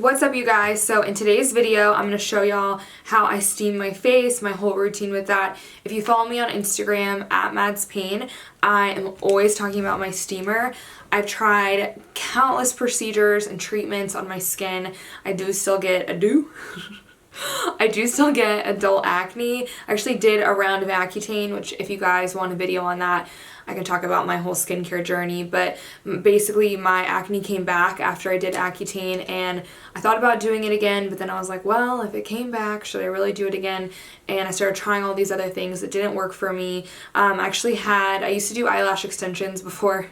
What's up, you guys? So in today's video I'm going to show y'all how I steam my face, my whole routine with that. If you follow me on Instagram at MadisonReedPayn, I am always talking about my steamer. I've tried countless procedures and treatments on my skin. I do still get adult acne. I actually did a round of Accutane, which if you guys want a video on that, I can talk about my whole skincare journey. But basically my acne came back after I did Accutane, and I thought about doing it again, but then I was like, well, if it came back, should I really do it again? And I started trying all these other things that didn't work for me. I used to do eyelash extensions before.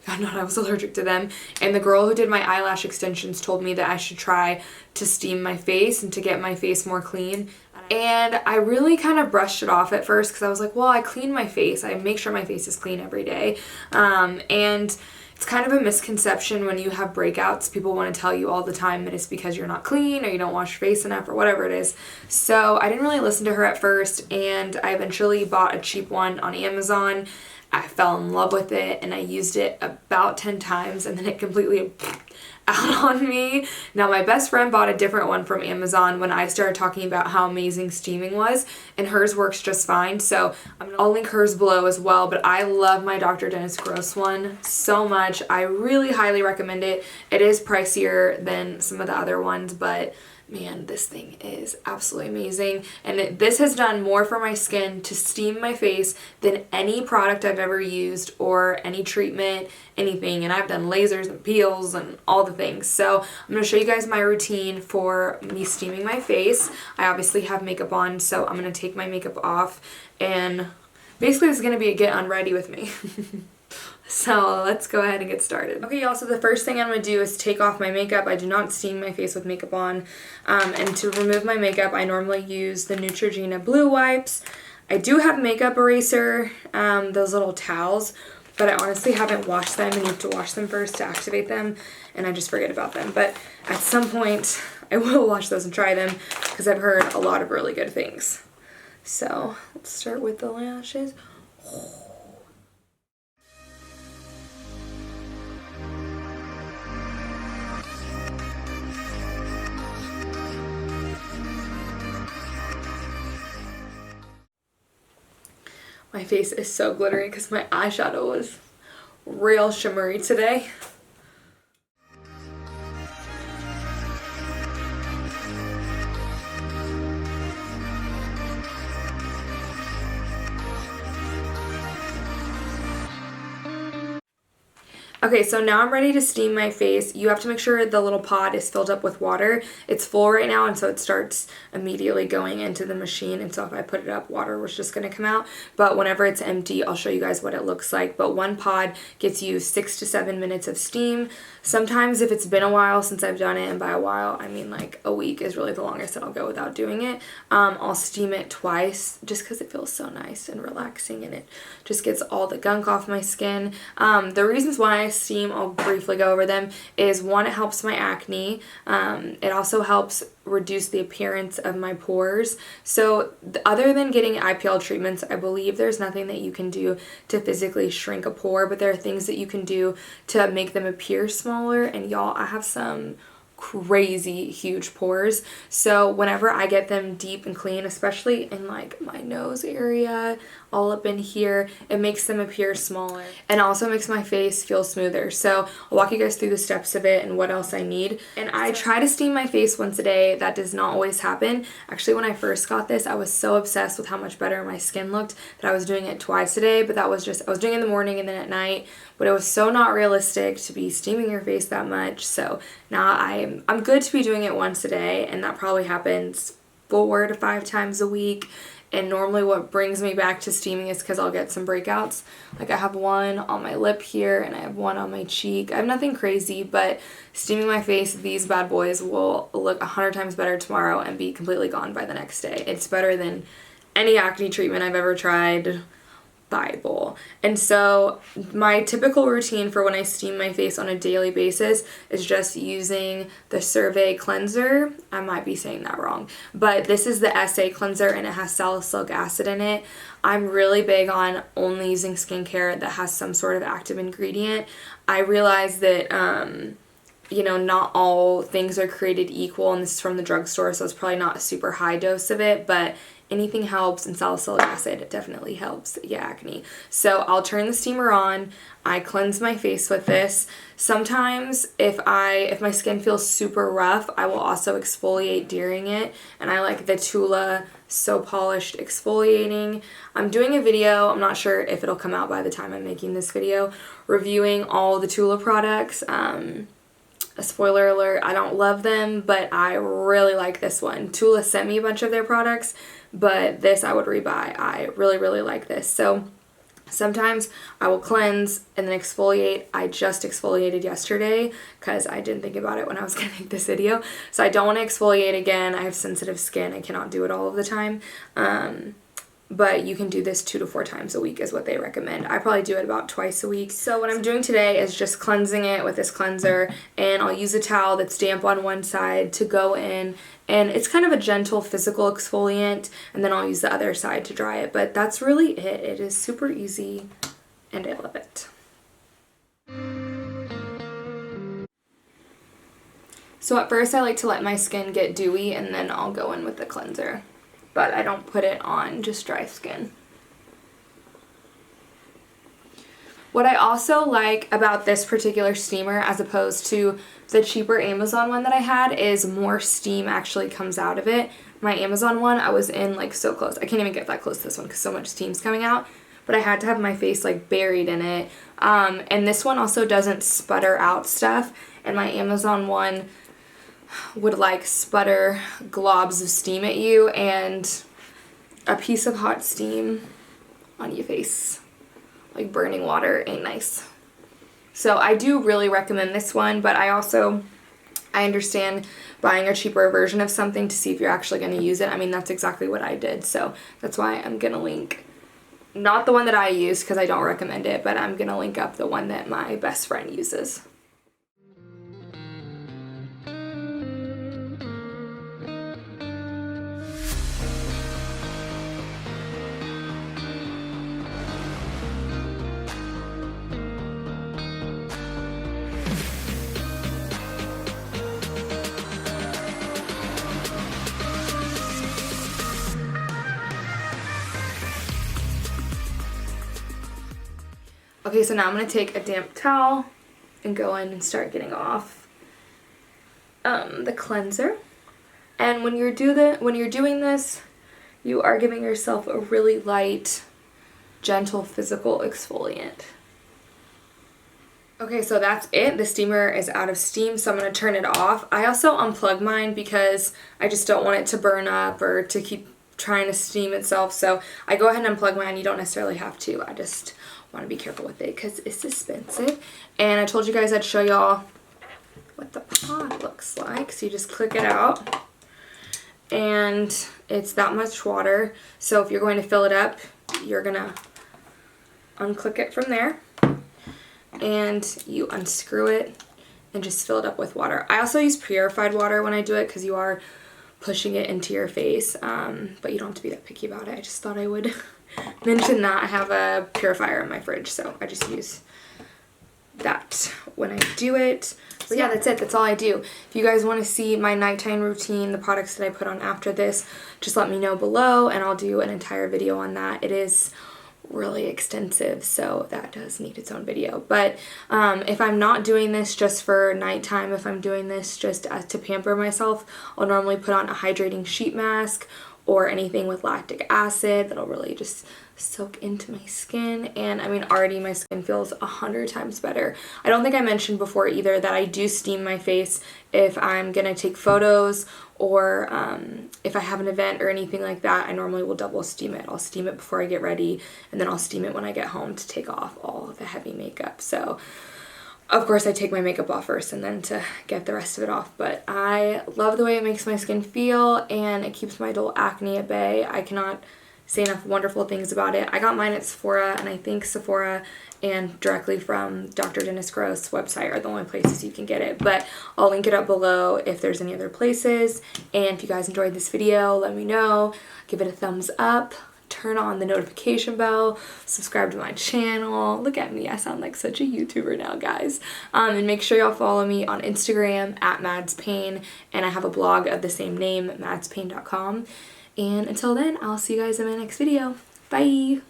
God, no, I was allergic to them. And the girl who did my eyelash extensions told me that I should try to steam my face and to get my face more clean. And I really kind of brushed it off at first because I was like, well, I clean my face. I make sure my face is clean every day. And it's kind of a misconception when you have breakouts. People want to tell you all the time that it's because you're not clean or you don't wash your face enough or whatever it is. So I didn't really listen to her at first, and I eventually bought a cheap one on Amazon. I fell in love with it and I used it about 10 times and then it completely out on me. Now my best friend bought a different one from Amazon when I started talking about how amazing steaming was, and hers works just fine, so I'll link hers below as well. But I love my Dr. Dennis Gross one so much. I really highly recommend it. It is pricier than some of the other ones, but man, this thing is absolutely amazing. And this has done more for my skin to steam my face than any product I've ever used or any treatment, anything. And I've done lasers and peels and all the things. So I'm going to show you guys my routine for me steaming my face. I obviously have makeup on, so I'm going to take my makeup off. And basically this is going to be a get unready with me. So let's go ahead and get started. Okay, y'all, so the first thing I'm going to do is take off my makeup. I do not steam my face with makeup on. And to remove my makeup, I normally use the Neutrogena Blue Wipes. I do have makeup eraser, those little towels, but I honestly haven't washed them, and you have to wash them first to activate them, and I just forget about them. But at some point, I will wash those and try them because I've heard a lot of really good things. So let's start with the lashes. My face is so glittery because my eyeshadow was real shimmery today. Okay, so now I'm ready to steam my face. You have to make sure the little pot is filled up with water. It's full right now, and so it starts immediately going into the machine, and so if I put it up, water was just going to come out. But whenever it's empty, I'll show you guys what it looks like. But one pod gets you 6 to 7 minutes of steam. Sometimes if it's been a while since I've done it, and by a while I mean like a week is really the longest that I'll go without doing it, I'll steam it twice just because it feels so nice and relaxing, and it just gets all the gunk off my skin. The reasons why I steam, I'll briefly go over them, is one, it helps my acne. It also helps reduce the appearance of my pores. So other than getting IPL treatments, I believe there's nothing that you can do to physically shrink a pore, but there are things that you can do to make them appear smaller. And y'all, I have some crazy huge pores, so whenever I get them deep and clean, especially in like my nose area, all up in here, it makes them appear smaller and also makes my face feel smoother. So I'll walk you guys through the steps of it and what else I need. And I try to steam my face once a day. That does not always happen. Actually, when I first got this, I was so obsessed with how much better my skin looked that I was doing it twice a day, but that was just, I was doing it in the morning and then at night, but it was so not realistic to be steaming your face that much. So now I'm good to be doing it once a day, and that probably happens 4 to 5 times a week. And normally what brings me back to steaming is because I'll get some breakouts. Like I have one on my lip here and I have one on my cheek. I have nothing crazy, but steaming my face, these bad boys will look 100 times better tomorrow and be completely gone by the next day. It's better than any acne treatment I've ever tried. Bible. And so my typical routine for when I steam my face on a daily basis is just using the Survey cleanser. I might be saying that wrong, but this is the SA cleanser and it has salicylic acid in it. I'm really big on only using skincare that has some sort of active ingredient. I realize that you know, not all things are created equal, and this is from the drugstore, so it's probably not a super high dose of it, but anything helps, and salicylic acid, it definitely helps your acne. So I'll turn the steamer on. I cleanse my face with this. Sometimes if my skin feels super rough, I will also exfoliate during it, and I like the Tula So Polished Exfoliating. I'm doing a video, I'm not sure if it'll come out by the time I'm making this video, reviewing all the Tula products. A spoiler alert, I don't love them, but I really like this one. Tula sent me a bunch of their products, but this I would rebuy. I really, really like this. So sometimes I will cleanse and then exfoliate. I just exfoliated yesterday because I didn't think about it when I was going to make this video. So I don't want to exfoliate again. I have sensitive skin. I cannot do it all of the time. But you can do this 2 to 4 times a week is what they recommend. I probably do it about twice a week. So what I'm doing today is just cleansing it with this cleanser, and I'll use a towel that's damp on one side to go in, and it's kind of a gentle physical exfoliant, and then I'll use the other side to dry it. But that's really it. It is super easy, and I love it. So at first I like to let my skin get dewy, and then I'll go in with the cleanser. But I don't put it on just dry skin. What I also like about this particular steamer as opposed to the cheaper Amazon one that I had is more steam actually comes out of it. My Amazon one, I was in like so close. I can't even get that close to this one because so much steam's coming out. But I had to have my face like buried in it. And this one also doesn't sputter out stuff. And my Amazon one would like sputter globs of steam at you, and a piece of hot steam on your face, like burning water, ain't nice. So I do really recommend this one, but I understand buying a cheaper version of something to see if you're actually going to use it. I mean, that's exactly what I did, so that's why I'm going to link, not the one that I use because I don't recommend it, but I'm going to link up the one that my best friend uses. Okay, so now I'm going to take a damp towel and go in and start getting off the cleanser. And when you're doing this, you are giving yourself a really light, gentle physical exfoliant. Okay, so that's it. The steamer is out of steam, so I'm going to turn it off. I also unplug mine because I just don't want it to burn up or to keep trying to steam itself. So I go ahead and unplug mine. You don't necessarily have to. I just want to be careful with it because it's expensive. And I told you guys I'd show y'all what the pod looks like. So you just click it out, and it's that much water. So if you're going to fill it up, you're gonna unclick it from there, and you unscrew it and just fill it up with water. I also use purified water when I do it because you are pushing it into your face, but you don't have to be that picky about it. I just thought I would mention that. I have a purifier in my fridge, so I just use that when I do it. So yeah, that's it. That's all I do. If you guys want to see my nighttime routine, the products that I put on after this, just let me know below, and I'll do an entire video on that. It is really extensive, so that does need its own video. But if I'm not doing this just for nighttime, if I'm doing this just to pamper myself, I'll normally put on a hydrating sheet mask or anything with lactic acid that'll really just soak into my skin. And I mean, already my skin feels 100 times better. I don't think I mentioned before either that I do steam my face if I'm gonna take photos or if I have an event or anything like that. I normally will double steam it. I'll steam it before I get ready, and then I'll steam it when I get home to take off all the heavy makeup. So of course I take my makeup off first and then to get the rest of it off, but I love the way it makes my skin feel, and it keeps my dull acne at bay. I cannot say enough wonderful things about it. I got mine at Sephora, and I think Sephora and directly from Dr. Dennis Gross' website are the only places you can get it, but I'll link it up below if there's any other places. And if you guys enjoyed this video, let me know. Give it a thumbs up, turn on the notification bell, subscribe to my channel. Look at me, I sound like such a YouTuber now, guys. And make sure y'all follow me on Instagram at MadisonReedPayn, and I have a blog of the same name, MadisonPayn.com. And until then, I'll see you guys in my next video. Bye!